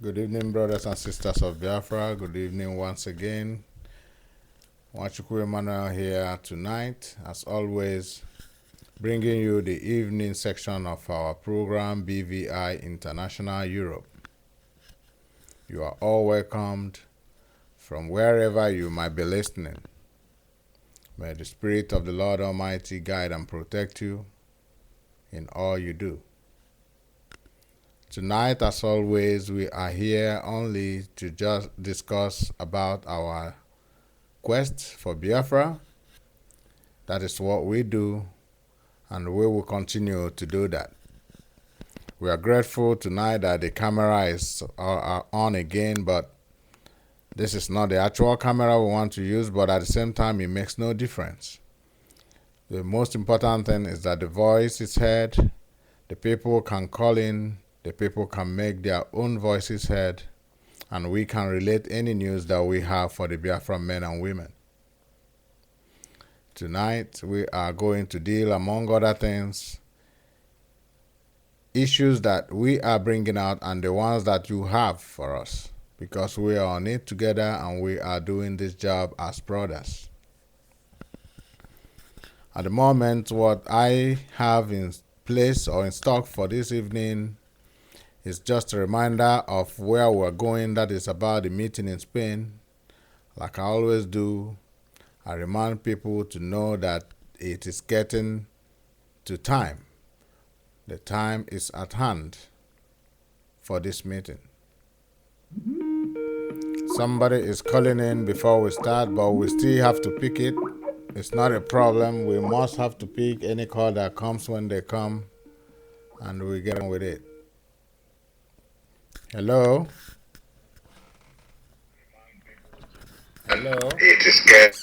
Good evening, brothers and sisters of Biafra. Good evening once again. Nwachukwu Emmanuel here tonight, as always, bringing you the evening section of our program, BVI International Europe. You are all welcomed from wherever you might be listening. May the Spirit of the Lord Almighty guide and protect you in all you do. Tonight, as always, we are here only to just discuss about our quest for Biafra. That is what we do, and we will continue to do that. We are grateful tonight that the camera is on again, but this is not the actual camera we want to use, but at the same time, it makes no difference. The most important thing is that the voice is heard, the people can call in, the people can make their own voices heard, and we can relate any news that we have for the Biafran men and women. Tonight, we are going to deal, among other things, issues that we are bringing out and the ones that you have for us, because we are on it together and we are doing this job as brothers. At the moment, what I have in place or in stock for this evening is just a reminder of where we're going. That is about the meeting in Spain. Like I always do, I remind people to know that it is getting to time. The time is at hand for this meeting. Somebody is calling in before we start, but we still have to pick it. It's not a problem. We must have to pick any call that comes when they come, and we get on with it. Hello? Hello? It is good.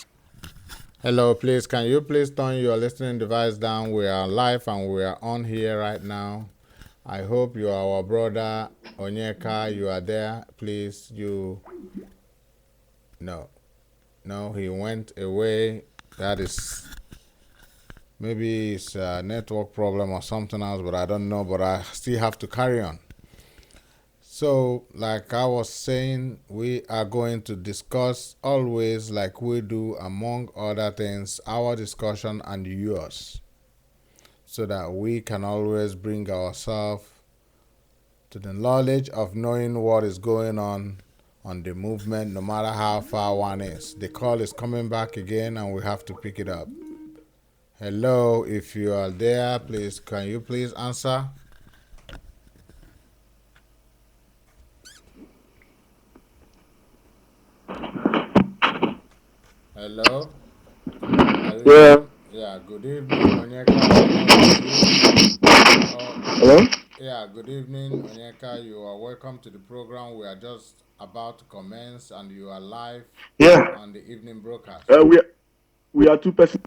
Hello, please. Can you please turn your listening device down? We are live and we are on here right now. I hope you are our brother Onyeka. You are there. Please, No, he went away. That is, maybe it's a network problem or something else, but I don't know. But I still have to carry on. So, like I was saying, we are going to discuss always, like we do, among other things, our discussion and yours, so that we can always bring ourselves to the knowledge of knowing what is going on the movement, no matter how far one is. The call is coming back again, and we have to pick it up. Hello, if you are there, please, can you please answer? Hello? Yeah. Yeah, good evening, Onyeka. Hello? Yeah, good evening, Onyeka. You are welcome to the program. We are just about to commence, and you are live Yeah. on the evening broadcast. We are two persons.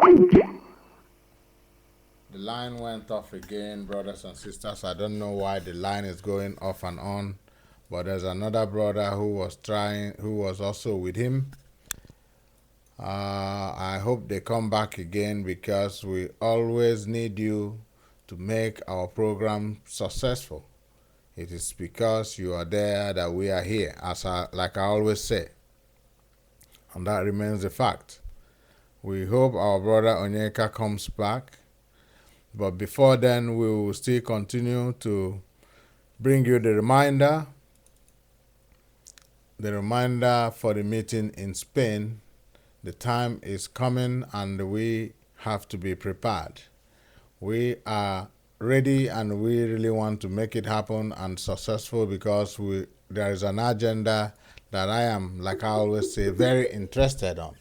The line went off again, brothers and sisters. I don't know why the line is going off and on, but there's another brother who was also with him. I hope they come back again, because we always need you to make our program successful. It is because you are there that we are here, like I always say. And that remains the fact. We hope our brother Onyeka comes back. But before then, we will still continue to bring you the reminder for the meeting in Spain. The time is coming and we have to be prepared. We are ready and we really want to make it happen and successful, because there is an agenda that I am, like I always say, very interested on.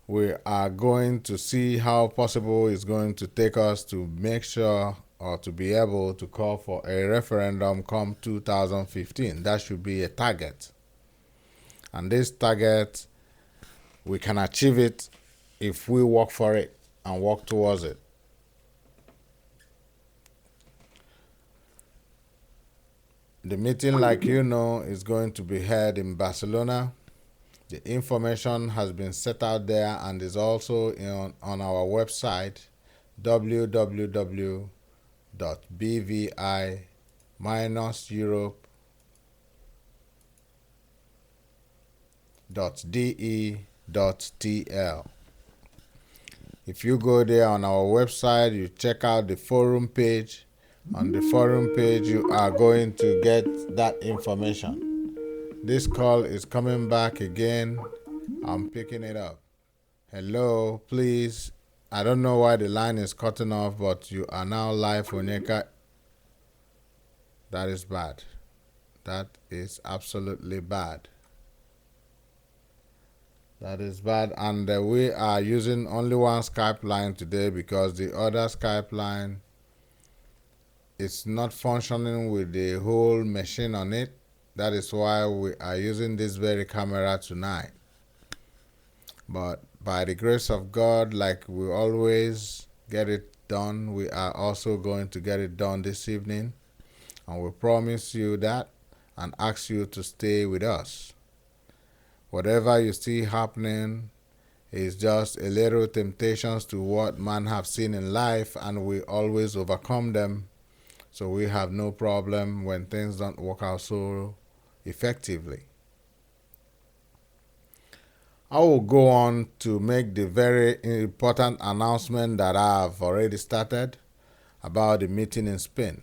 We are going to see how possible it's going to take us to make sure, or to be able to call for a referendum come 2015. That should be a target. And this target, we can achieve it if we work for it and work towards it. The meeting, like you know, is going to be held in Barcelona. The information has been set out there and is also on our website, www.bvi minus Europe.de.tl. If you go there on our website, you check out the forum page. On the forum page, you are going to get that information. This call is coming back again. I'm picking it up. Hello, please. I don't know why the line is cutting off, but you are now live, Onyeka. That is bad. That is absolutely bad. That is bad. And we are using only one Skype line today because the other Skype line is not functioning with the whole machine on it. That is why we are using this very camera tonight. But by the grace of God, like we always get it done, we are also going to get it done this evening. And we promise you that and ask you to stay with us. Whatever you see happening is just a little temptations to what man have seen in life, and we always overcome them. So we have no problem when things don't work out so effectively. I will go on to make the very important announcement that I have already started about the meeting in Spain.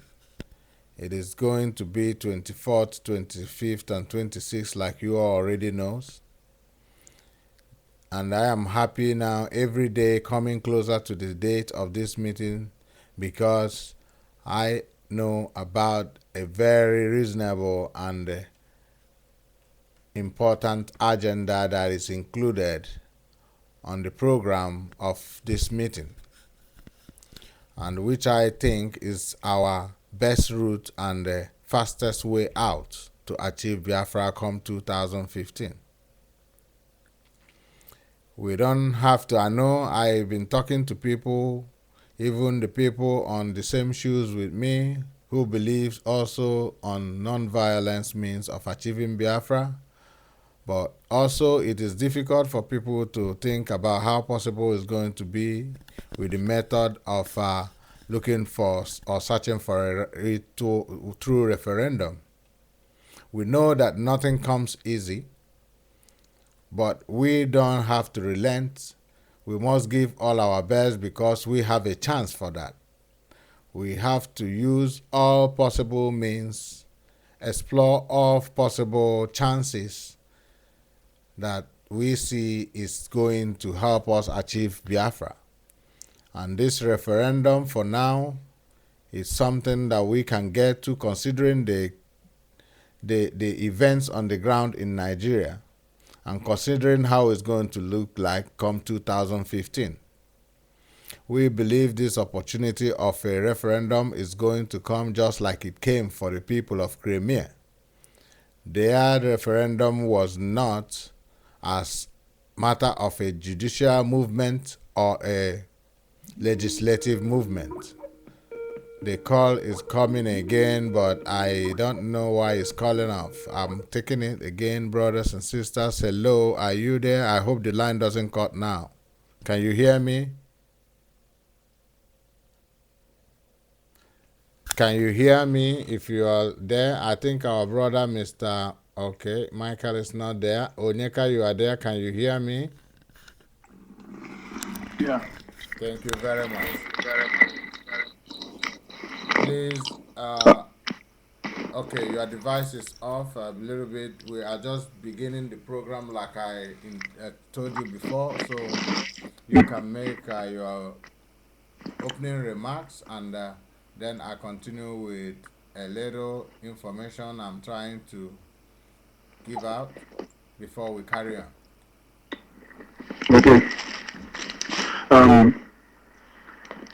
It is going to be 24th, 25th, and 26th, like you all already knows. And I am happy now every day coming closer to the date of this meeting because I know about a very reasonable and important agenda that is included on the program of this meeting, and which I think is our best route and the fastest way out to achieve Biafra come 2015. We don't have to, I know I've been talking to people, even the people on the same shoes with me, who believes also on non-violence means of achieving Biafra. But also it is difficult for people to think about how possible it's going to be with the method of looking for or searching for a true referendum. We know that nothing comes easy, but we don't have to relent. We must give all our best because we have a chance for that. We have to use all possible means, explore all possible chances that we see is going to help us achieve Biafra. And this referendum for now is something that we can get to considering the events on the ground in Nigeria and considering how it's going to look like come 2015. We believe this opportunity of a referendum is going to come just like it came for the people of Crimea. Their referendum was not as matter of a judicial movement or a legislative movement. The call is coming again, but I don't know why it's calling off. I'm taking it again, brothers and sisters. Hello, are you there? I hope the line doesn't cut now. Can you hear me? Can you hear me? If you are there, I think our brother, Mr. Okay, Michael is not there. Onyeka, you are there. Can you hear me? Yeah. Thank you very much. Please, okay, your device is off a little bit. We are just beginning the program like I told you before, so you can make your opening remarks and then I continue with a little information I'm trying to give out before we carry on. Okay. Um.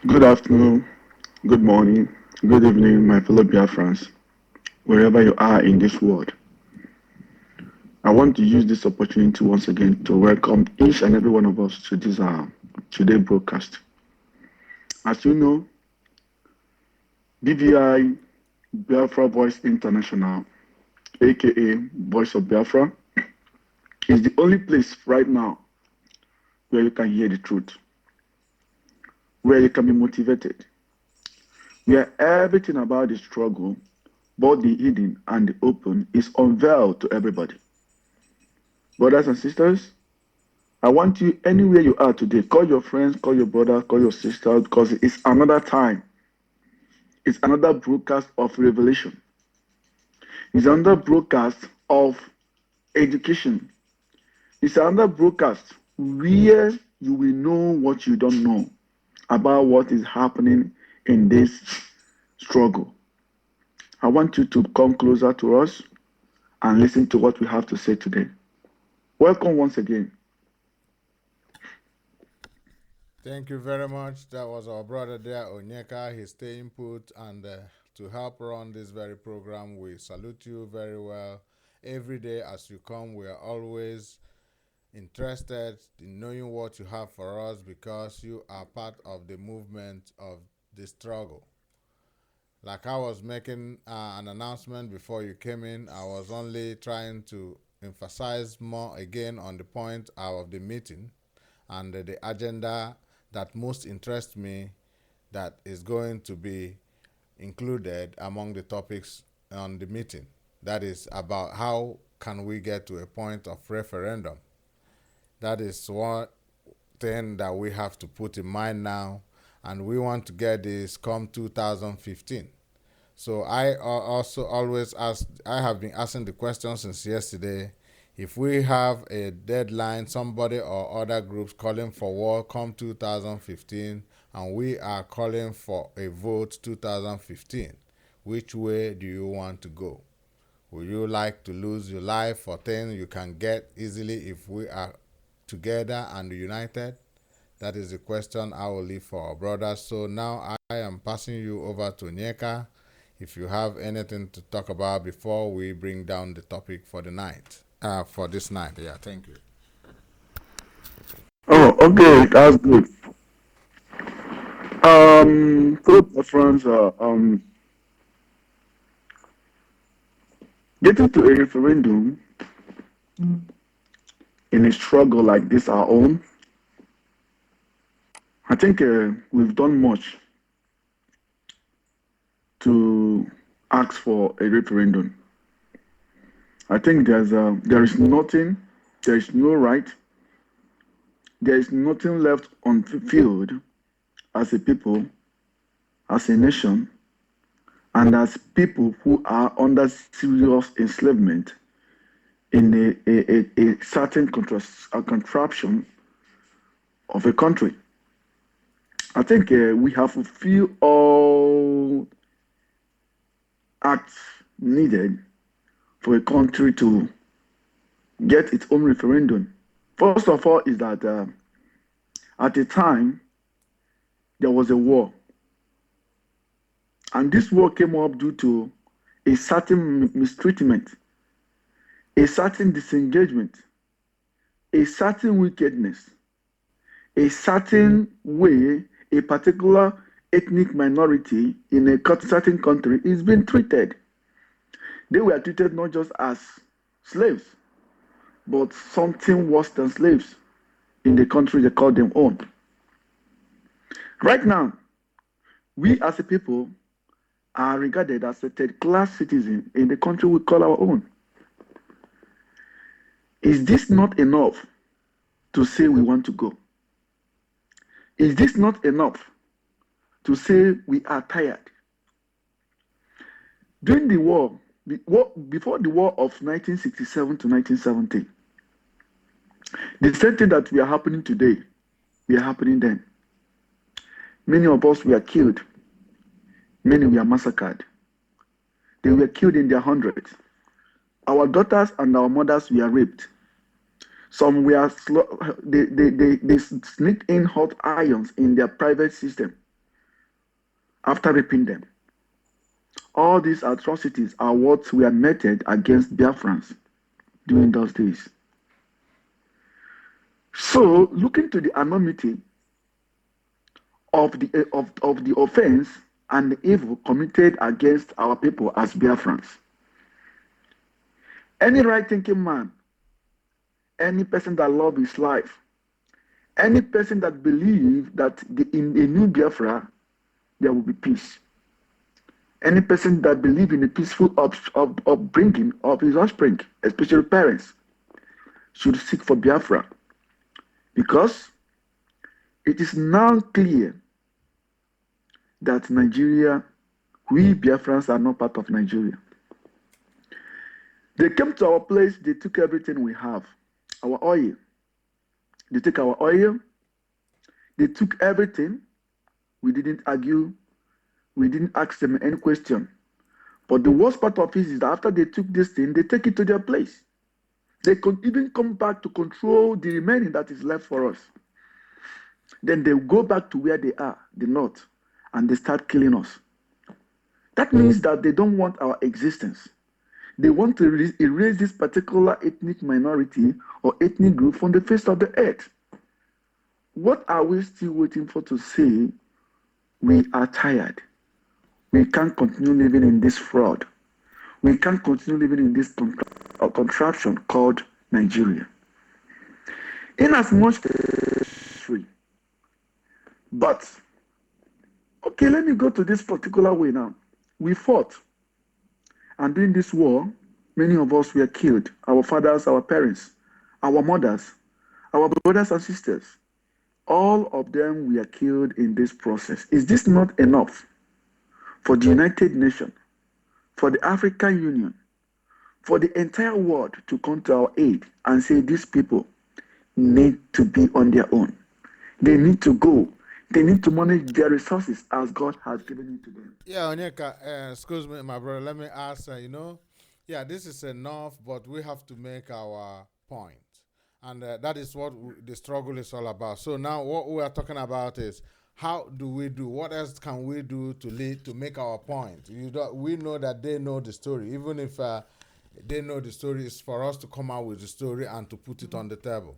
Good afternoon. Good morning. Good evening, my fellow Biafrans, wherever you are in this world. I want to use this opportunity once again to welcome each and every one of us to this today broadcast. As you know, BVI Biafra Voice International, aka Voice of Biafra, is the only place right now where you can hear the truth, where you can be motivated, where everything about the struggle both the hidden and the open, is unveiled to everybody. Brothers and sisters, I want you, anywhere you are today, call your friends, call your brother, call your sister, because it's another time. It's another broadcast of revelation. It's another broadcast of education. It's another broadcast where you will know what you don't know about what is happening in this struggle. I want you to come closer to us and listen to what we have to say today. Welcome once again. Thank you very much. That was our brother there, Onyeka. His staying put and to help run this very program. We salute you very well. Every day as you come, we are always interested in knowing what you have for us because you are part of the movement of the struggle. Like I was making an announcement before you came in, I was only trying to emphasize more again on the point of the meeting and the agenda that most interests me that is going to be included among the topics on the meeting. That is about how can we get to a point of referendum. That is one thing that we have to put in mind now, and we want to get this come 2015. So I also always ask, I have been asking the question since yesterday, if we have a deadline, somebody or other groups calling for war come 2015, and we are calling for a vote 2015, which way do you want to go? Would you like to lose your life for things you can get easily if we are together and united? That is the question I will leave for our brothers. So now I am passing you over to Nyeka. If you have anything to talk about before we bring down the topic for the night, for this night, yeah, thank you. Oh, okay, that's good. Fellow friends, getting to a referendum in a struggle like this, our own, I think we've done much to ask for a referendum. I think there is nothing, there is no right, there is nothing left unfulfilled as a people, as a nation, and as people who are under serious enslavement in a certain contraption of a country. I think we have fulfilled all acts needed for a country to get its own referendum. First of all, is that at the time there was a war, and this war came up due to a certain mistreatment, a certain disengagement, a certain wickedness, a certain way a particular ethnic minority in a certain country is being treated. They were treated not just as slaves, but something worse than slaves in the country they call them own. Right now, we as a people are regarded as a third-class citizen in the country we call our own. Is this not enough to say we want to go? Is this not enough to say we are tired? During the war, before the war of 1967 to 1970, the same thing that we are happening today, we are happening then. Many of us were killed. Many were massacred. They were killed in their hundreds. Our daughters and our mothers were raped. Some were they sneaked in hot irons in their private system after raping them. All these atrocities are what were meted against Biafrans during those days. So, looking to the enormity of the offense and the evil committed against our people as Biafrans, any right-thinking man, any person that loves his life, any person that believes that in a new Biafra there will be peace, Any person that believes in the peaceful upbringing of his offspring, especially parents, should seek for Biafra, because it is now clear that Nigeria, we Biafrans are not part of Nigeria. They came to our place, they took everything we have, our oil. They took our oil, they took everything. We didn't argue, we didn't ask them any question. But the worst part of it is that after they took this thing, they take it to their place. They could even come back to control the remaining that is left for us. Then they go back to where they are, the north, and they start killing us. That means that they don't want our existence. They want to erase this particular ethnic minority or ethnic group from the face of the earth. What are we still waiting for to say we are tired? We can't continue living in this fraud. We can't continue living in this contraption called Nigeria. In as much free. But, okay, let me go to this particular way now. We fought. And during this war, many of us were killed. Our fathers, our parents, our mothers, our brothers and sisters. All of them were killed in this process. Is this not enough for the United Nations, for the African Union, for the entire world to come to our aid and say these people need to be on their own? They need to go. They need to manage their resources as God has given it to them. Yeah, Onyeka, excuse me, my brother. Let me ask, yeah, this is enough, but we have to make our point. And that is what the struggle is all about. So now what we are talking about is how do we do? What else can we do to lead to make our point? We know that they know the story. Even if they know the story, it's for us to come out with the story and to put it on the table.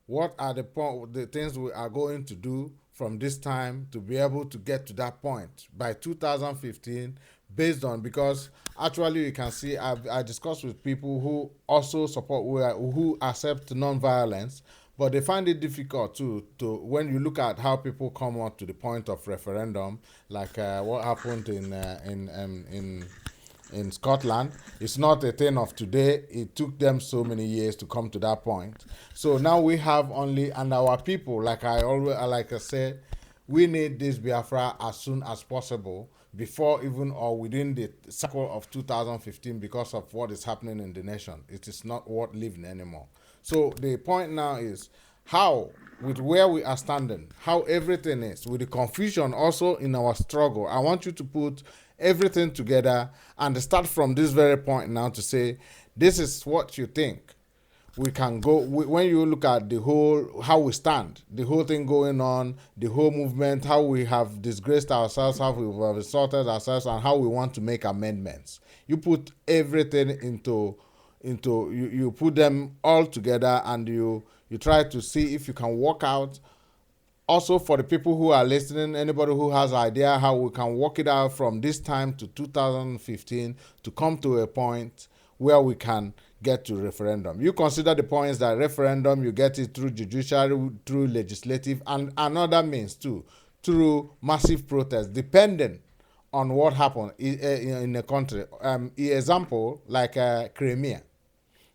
What are the things we are going to do from this time to be able to get to that point by 2015, based on, because actually you can see I discussed with people who also support, who accept non-violence, but they find it difficult to when you look at how people come up to the point of referendum, like what happened in Scotland. It's not a thing of today. It took them so many years to come to that point. So now we have only, and our people, like I said, we need this Biafra as soon as possible, before even or within the cycle of 2015, because of what is happening in the nation. It is not worth living anymore. So the point now is how, with where we are standing, how everything is, with the confusion also in our struggle. I want you to put everything together and start from this very point now to say, this is what you think. We can go, when you look at the whole, how we stand, the whole thing going on, the whole movement, how we have disgraced ourselves, how we have insulted ourselves, and how we want to make amendments. You put everything into you put them all together, and you try to see if you can work out. Also, for the people who are listening, anybody who has idea how we can work it out from this time to 2015 to come to a point where we can get to referendum. You consider the points that referendum, you get it through judiciary, through legislative, and another means too, through massive protest, depending on what happened in the country. Example, like Crimea.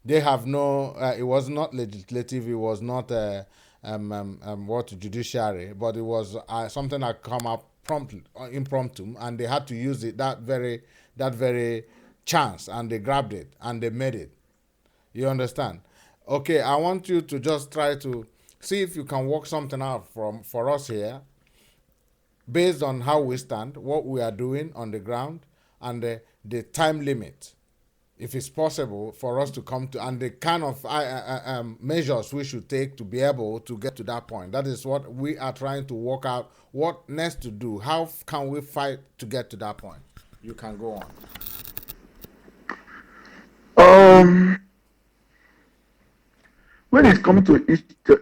They have no, it was not legislative, it was not what judiciary, but it was something that come up promptly, impromptu, and they had to use it that very chance, and they grabbed it and they made it. You understand? Okay, I want you to just try to see if you can work something out for us here, based on how we stand, what we are doing on the ground, and the time limit, if it's possible for us to come to, and the kind of measures we should take to be able to get to that point. That is what we are trying to work out, what next to do. How can we fight to get to that point? You can go on. When it comes to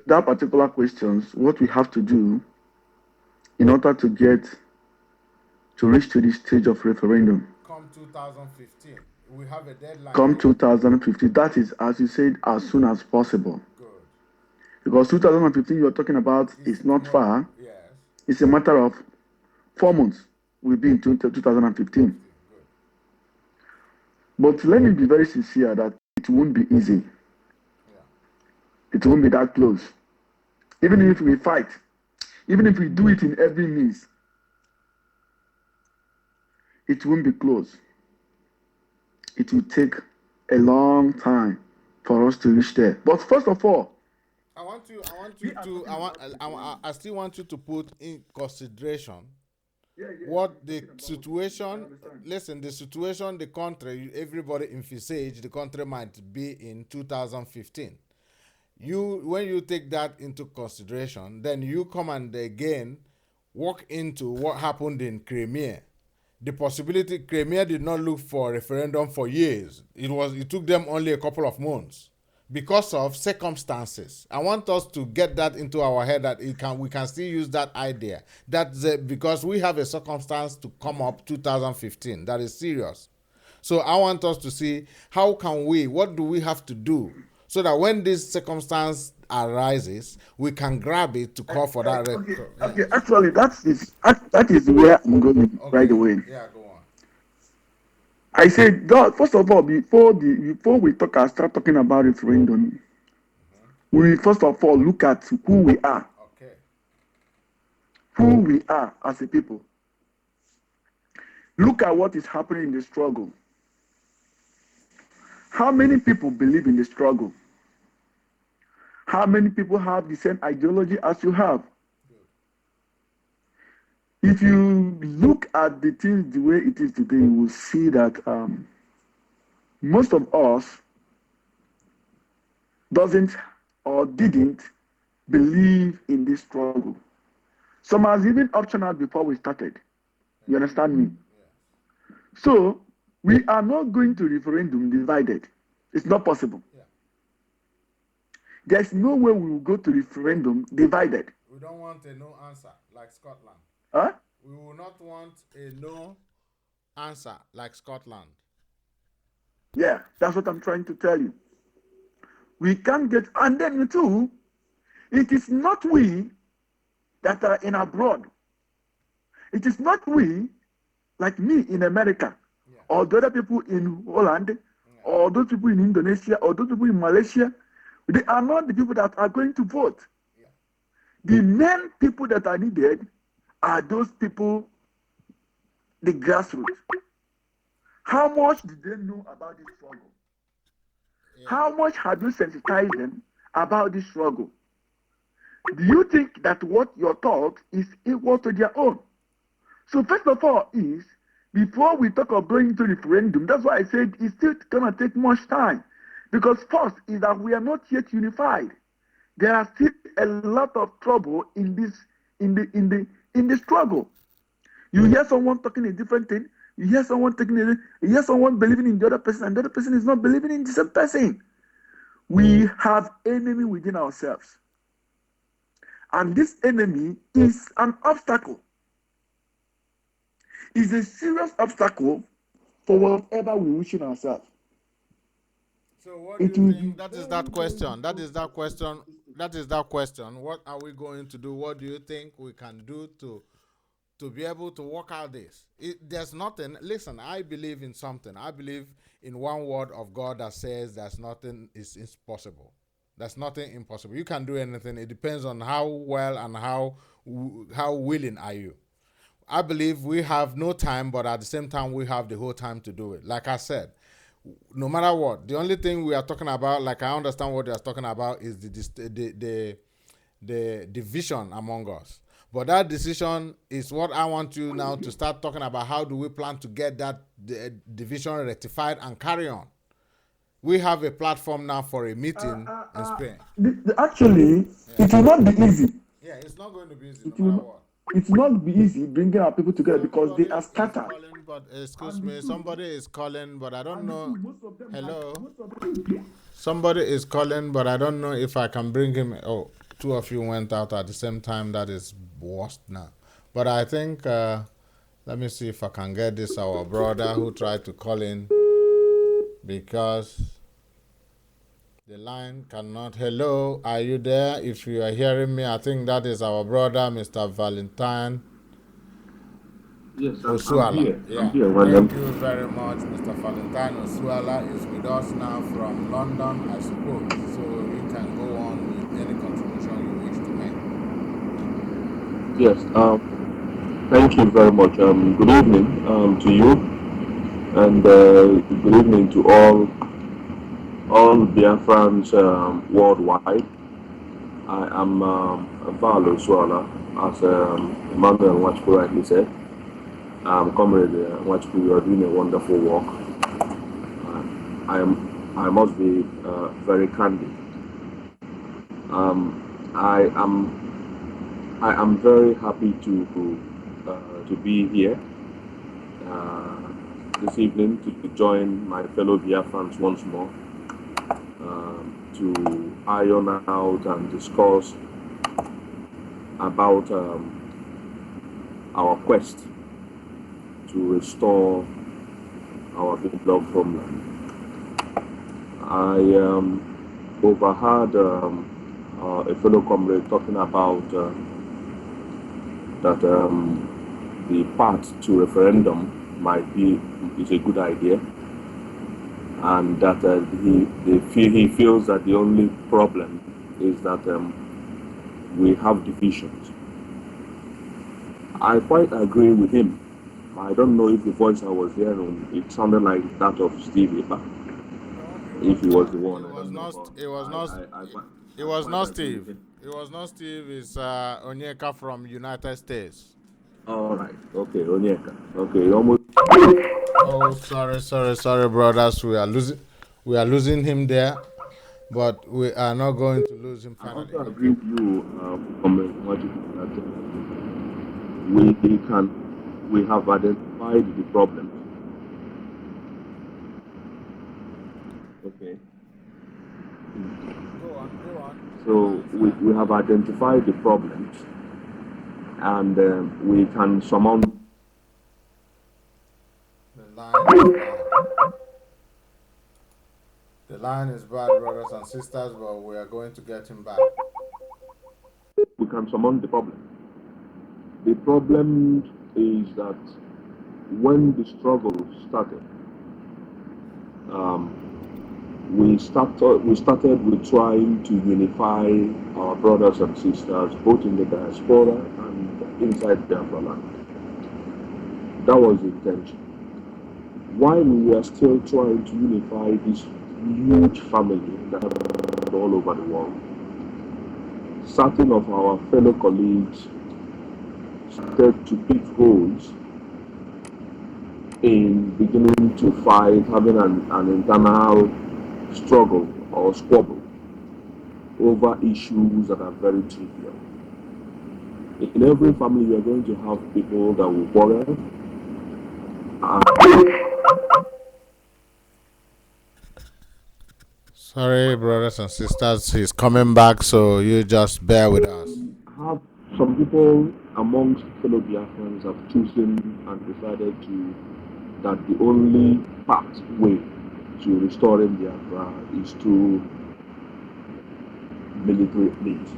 that particular questions, what we have to do in order to reach to this stage of referendum. Come 2015. We have a deadline. Come 2015. That is, as you said, as soon as possible. Good. Because 2015 you're talking about is not far. Yes. It's a matter of 4 months. We'll be in 2015. But let me be very sincere that it won't be easy. Yeah. It won't be that close. Even if we fight, even if we do it in every means, it won't be close. It will take a long time for us to reach there. But first of all, we are talking about referendum. I still want you to put in consideration Yeah, yeah, what we're the talking about. I situation, understand. listen, the situation the country, everybody envisage the country might be in 2015. You, when you take that into consideration, then you come and again walk into what happened in Crimea. The possibility Crimea did not look for a referendum for years. It took them only a couple of months because of circumstances. I want us to get that into our head that we can still use that idea. Because we have a circumstance to come up 2015 that is serious. So I want us to see what do we have to do so that when this circumstance arises, we can grab it to call for that. Okay, Yeah. okay. Actually, that is where I'm going right Okay. away. Yeah. Go on. I said, first of all, before we start talking about referendum, we first of all look at Okay. who we are as a people. Look at what is happening in the struggle. How many people believe in the struggle? How many people have the same ideology as you have? If you look at the things the way it is today, you will see that most of us doesn't or didn't believe in this struggle. Some has even option out before we started. You understand me? So we are not going to referendum divided. It's not possible. Yeah. There's no way we will go to referendum divided. We don't want a no answer like Scotland. Huh? We will not want a no answer like Scotland. Yeah, that's what I'm trying to tell you. We can't get, and then too, it is not we that are in abroad. It is not we, like me in America, Yeah. or the other people in Holland, Yeah. or those people in Indonesia, or those people in Malaysia. They are not the people that are going to vote. Yeah. The main people that are needed are those people, the grassroots. How much did they know about this struggle? Yeah. How much have you sensitized them about this struggle? Do you think that what you're taught is equal to their own? So first of all is, before we talk of going to referendum, that's why I said it's still gonna take much time. Because first is that we are not yet unified. There are still a lot of trouble in the struggle. You hear someone talking a different thing, you hear someone believing in the other person, and the other person is not believing in the same person. We have enemy within ourselves. And this enemy is an obstacle. Is a serious obstacle for whatever we wish in ourselves. So what do It you will be think? That is very, that very question. That difficult is for that us to question. stop this thing. That is that question. What are we going to do? What do you think we can do to be able to work out this? There's nothing. Listen, I believe in something. I believe in one word of God that says there's nothing is impossible. There's nothing impossible. You can do anything. It depends on how well and how willing are you. I believe we have no time, but at the same time, we have the whole time to do it. Like I said, no matter what, the only thing we are talking about, like I understand what they are talking about, is the division among us. But that decision is what I want you now to start talking about. How do we plan to get that division rectified and carry on? We have a platform now for a Uh, meeting uh, in uh, Spain. Actually, it will not be easy. Yeah, it's not going to be easy no It will matter not, what. it will not be easy bringing our people together because they Somebody are is scattered. calling, but excuse And the me, two, somebody is calling, but I don't and the know. two, most of them have, Hello? most of them. Somebody is calling, but I don't know if I can bring him. Oh, two of you went out at the same time. That is worst now. But I think, let me see if I can get this our brother who tried to call in because the line cannot. Hello, are you there? If you are hearing me, I think that is our brother, Mr. Valentine. Yes, I'm Osuala. here. I'm Yeah. here, Thank William. you very much. Mr. Valentine Osuala is with us now from London, I suppose. So you can go on with any contribution you wish to make. Yes, thank you very much. Good evening to you, and good evening to all Biafrans worldwide. I am Valo Swala, as Emmanuel Nwachukwu rightly said. Comrade Nwachukwu, you are doing a wonderful work. I must be very candid. I am very happy to be here this evening to join my fellow Biafrans once more to iron out and discuss about our quest to restore our beloved homeland. I overheard a fellow comrade talking about that the path to referendum is a good idea, and that he feels that the only problem is that we have divisions. I quite agree with him. I don't know if the voice I was hearing, it sounded like that of Steve Ipa. No, it If was he was not. the one, It I was don't know, not. but It was not. It I was quite not agree with Steve. him. It was not Steve. It's Onyeka from United States. All right, okay, Onyeka. Okay, almost. Oh, sorry, brothers. We are losing him there, but we are not going to lose him I finally. also agree with you, Comrade Nwachukwu, that we we have identified the problems. Okay. Go on. The So line is we have identified the problems, and we can surmount. the line is bad. The line is bad, brothers and sisters, but we are going to get him back. We can surmount the problem. The problem is that when the struggle started, um, we started with trying to unify our brothers and sisters both in the diaspora and inside Biafra land. That was the intention. While we were still trying to unify this huge family that are all over the world, certain of our fellow colleagues started to pick holes in beginning to fight, having an internal struggle or squabble over issues that are very trivial. In every family, you are going to have people that will quarrel. Sorry, brothers and sisters, he's coming back, so you just bear with us. Have some people amongst fellow Biafrans have chosen and decided that the only pathway to restoring Biafra is through military means.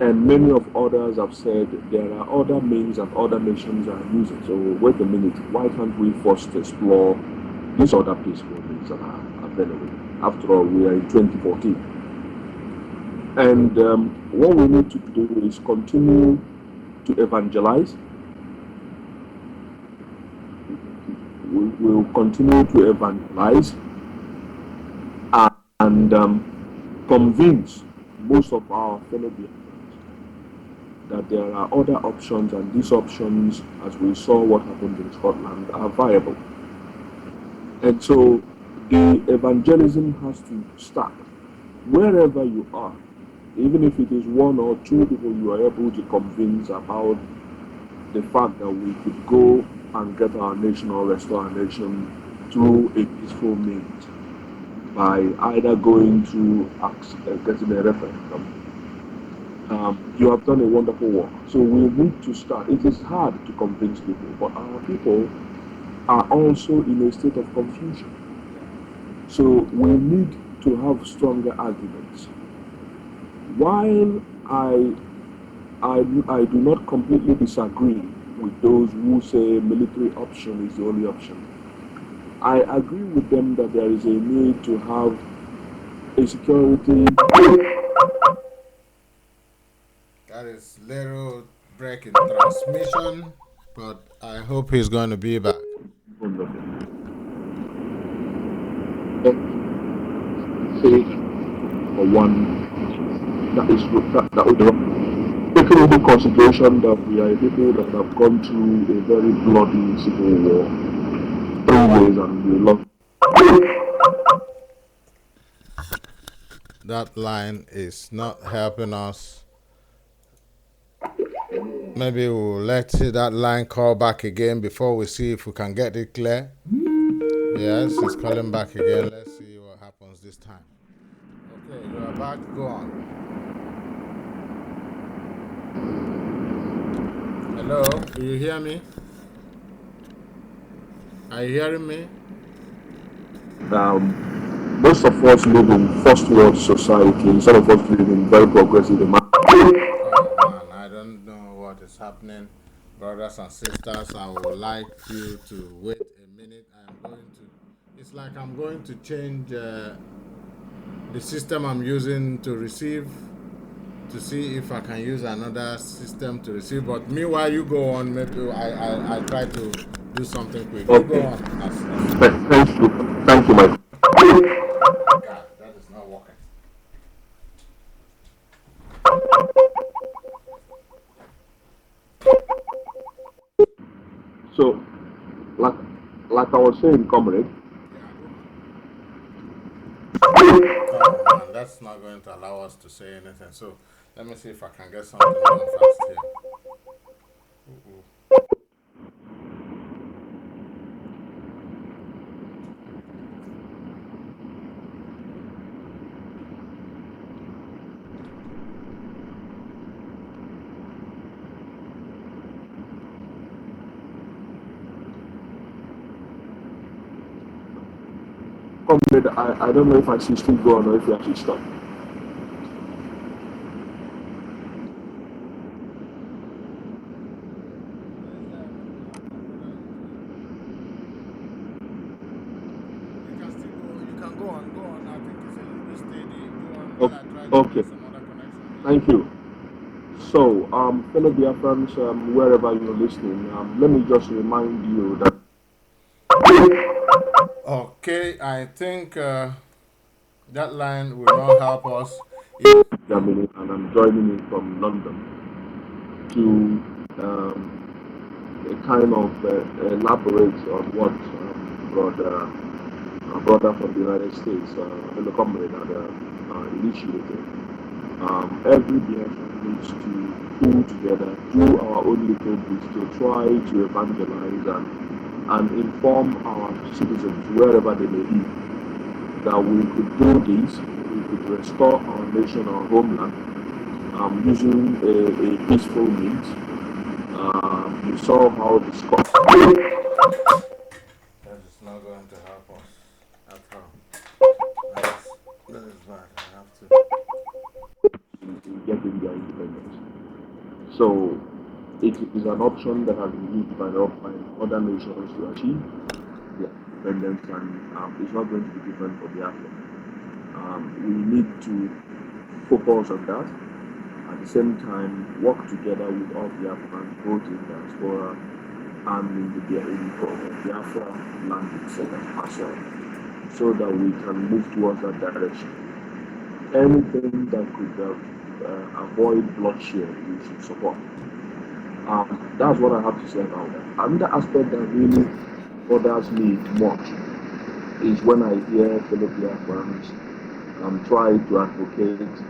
And many of others have said there are other means that other nations are using. So wait a minute, why can't we first explore these other peaceful means that are available? After all, we are in 2014. And what we need to do is continue to evangelize. We will continue to evangelize and convince most of our fellow Biafrans that there are other options, and these options, as we saw what happened in Scotland, are viable. And so the evangelism has to start wherever you are. Even if it is one or two people you are able to convince about the fact that we could go and get our nation or restore our nation through a peaceful means by either going to getting a referendum. You have done a wonderful work. So we need to start. It is hard to convince people, but our people are also in a state of confusion. So we need to have stronger arguments. While I do not completely disagree with those who say military option is the only option. I agree with them that there is a need to have a security. That is little break in transmission, but I hope he's going to be back. Say for one that is that would taking into consideration that we are people that have gone through a very bloody civil war 3 years and we lost. That line is not helping us. Maybe we'll let that line call back again before we see if we can get it clear. Yes, it's calling back again. Let's see what happens this time. Okay, you are back. Go on. Hello, do you hear me? Are you hearing me? Most of us live in first world society. Some of us live in very progressive Oh man, I don't know what is happening. Brothers and sisters, I would like you to wait a minute. I am going to. It's like I'm going to change the system I'm using to receive to see if I can use another system to receive. But meanwhile, you go on. Maybe I try to do something quick. You go Okay. on. Thank you. Thank you, my friend. God, that is not working. So, like, like I was saying, comrade, Yeah, go on. Oh man, that's not going to allow us to say anything. So let me see if I can get something done fast here. Ooh. comrade, I don't know if I should still go on or if I should stop. There's no problem, brother. You can still go. You can go on. Go on. I think it's a little bit steady. Go on while I try to Okay. get some other connection here. Thank you. So, fellow Biafrans, wherever you're listening, let me just remind you that Okay, I think that line will not help us. If Germany, and I'm joining in from London to kind of elaborate on what brother from the United States, fellow comrade, had initiated. Every Biafran needs to pull together, do our own little bit to try to evangelize and inform our citizens wherever they may be that we could do this, we could restore our nation, our homeland, using a peaceful means. You saw how the Scots that is not going to help us at all. That is bad. I have to. in getting their independence. So it is an option that has been used by other nations to achieve their independence, and it's not going to be different for Biafra. We need to focus on that. At the same time, work together with all Biafrans, both in diaspora and in the Biafra land itself as well, so that we can move towards that direction. Anything that could avoid bloodshed, we should support. That's what I have to say about that. Another aspect that really bothers me much is when I hear fellow Biafrans try to advocate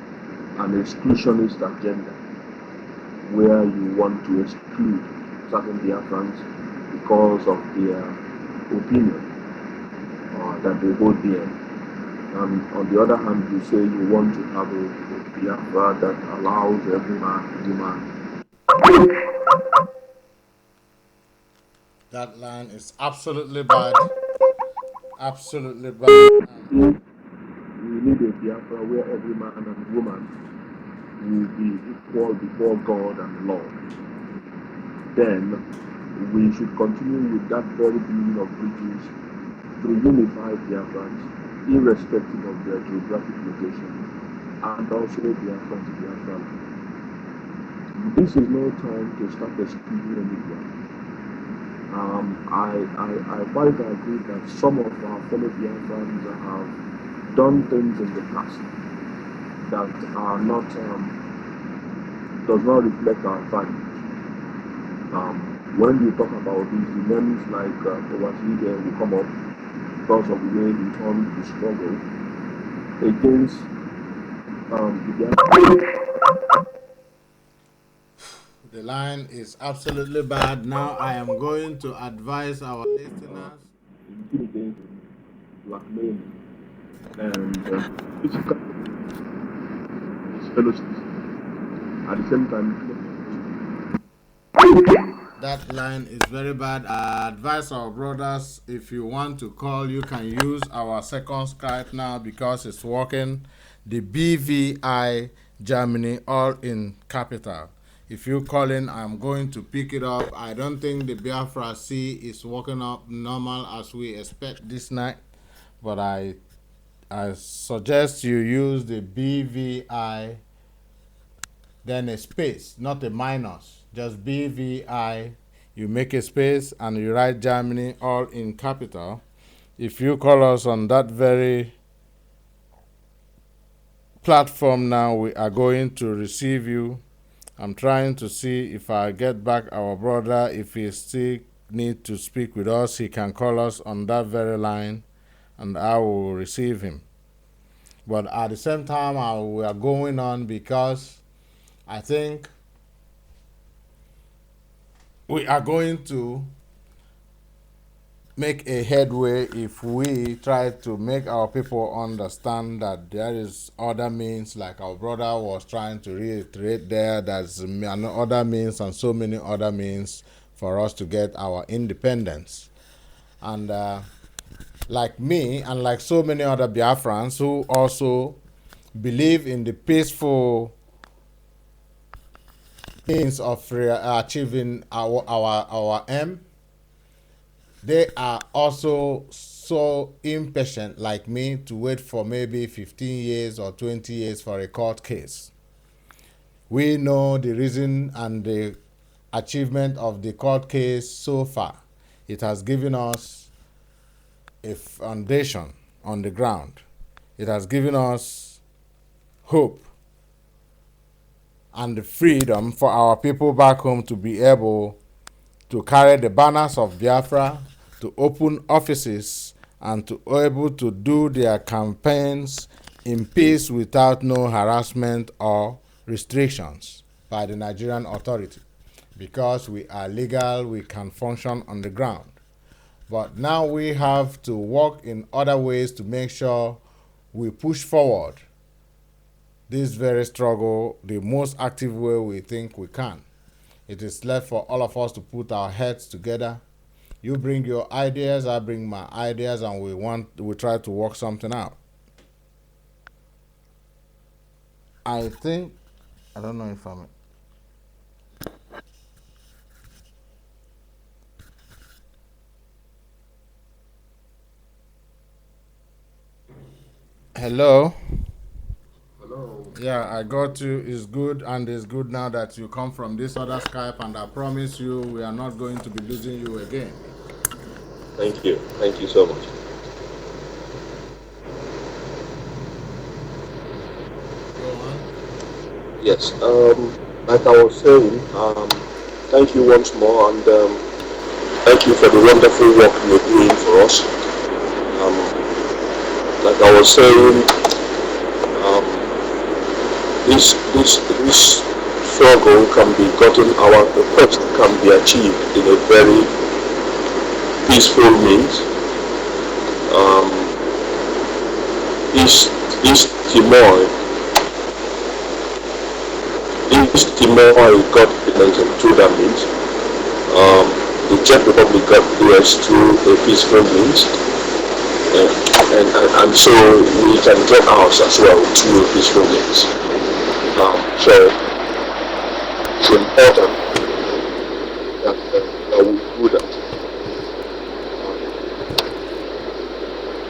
an exclusionist agenda where you want to exclude certain Biafrans because of their opinion that they hold dear. And on the other hand, you say you want to have a Biafra that allows every man, woman. That line is absolutely bad. Absolutely bad. We need a Biafra where every man and woman will be equal before God and the law. then we should continue with that very building of bridges to unify Biafrans, irrespective of their geographic location, and also Biafran to Biafran. This is no time to start excluding anyone. I quite agree that some of our fellow Biafrans have done things in the past that are not does not reflect our values. When you talk about these, the names like Owasile there will come up because of the way he turned the struggle against the Biafran. The line is absolutely bad. Now I am going to advise our listeners. Intimidating, blackmailing, and physical his fellow citizens. At the same time, That line is very bad. I advise our brothers, if you want to call, you can use our second Skype now because it's working. The BVI Germany, all in capital. If you call in, I'm going to pick it up. I don't think the Biafra C is working up normal as we expect this night, but I suggest you use the BVI, then a space, not a minus, just BVI. You make a space and you write Germany, all in capital. If you call us on that very platform now, we are going to receive you. I'm trying to see if I get back our brother. If he still need to speak with us, he can call us on that very line and I will receive him. But at the same time, we are going on because I think we are going to make a headway if we try to make our people understand that there is other means, like our brother was trying to reiterate there, there's other means and so many other means for us to get our independence. And like me and like so many other Biafrans who also believe in the peaceful means of achieving our aim, they are also so impatient like me to wait for maybe 15 years or 20 years for a court case. We know the reason and the achievement of the court case so far. It has given us a foundation on the ground. It has given us hope and the freedom for our people back home to be able to carry the banners of Biafra, to open offices, and to be able to do their campaigns in peace without no harassment or restrictions by the Nigerian authority. Because we are legal, we can function on the ground. But now we have to work in other ways to make sure we push forward this very struggle the most active way we think we can. It is left for all of us to put our heads together. You bring your ideas, I bring my ideas, and we try to work something out. I don't know if I'm... Hello? hello. Yeah, I got you. It's good, and it's good now that you come from this other Skype, and I promise you we are not going to be losing you again. Thank you. Thank you so much. Go on. Yes. Like I was saying, thank you once more, and thank you for the wonderful work you're doing for us. Like I was saying, this struggle can be gotten, our request can be achieved in a very peaceful means. East Timor got independence through that means. The Czech Republic got US through a peaceful means. And so we can get ours as well through a peaceful means. So it's important